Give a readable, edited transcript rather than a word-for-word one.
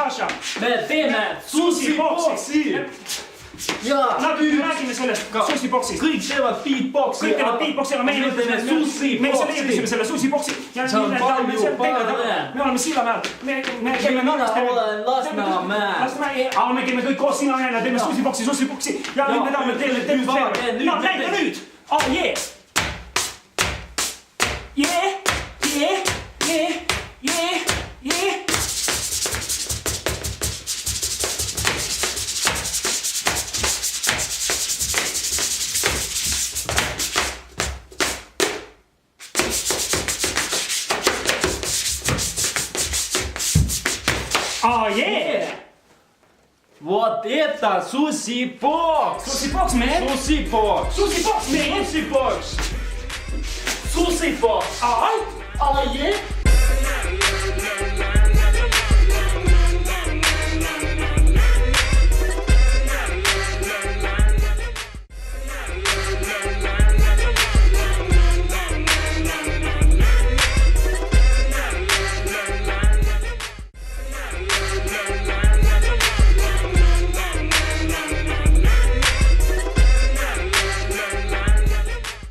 Sasha. Me teeme sushi-boksi. Nad räägime sellest sushi-boksist. Kõik teevad beatboksi. Kõik teevad beatboksi, aga meie teeme sushi-boksi. Me ise leidsime selle sushi-boksi. See on palju parem. Me oleme Sillamäel. Me käime Mina olen Lasnamäel. Aga me käime kõik koos sina ja teeme sushi-boksi. Ja nüüd me tahame teeme. No näita nüüd. Oh yeah. Yeah. Oh yeah! Вот это sushi-box! Sushi-box, man! Sushi-box! Sushi-box, man! Sushi-box! Sushi-box! Oh yeah!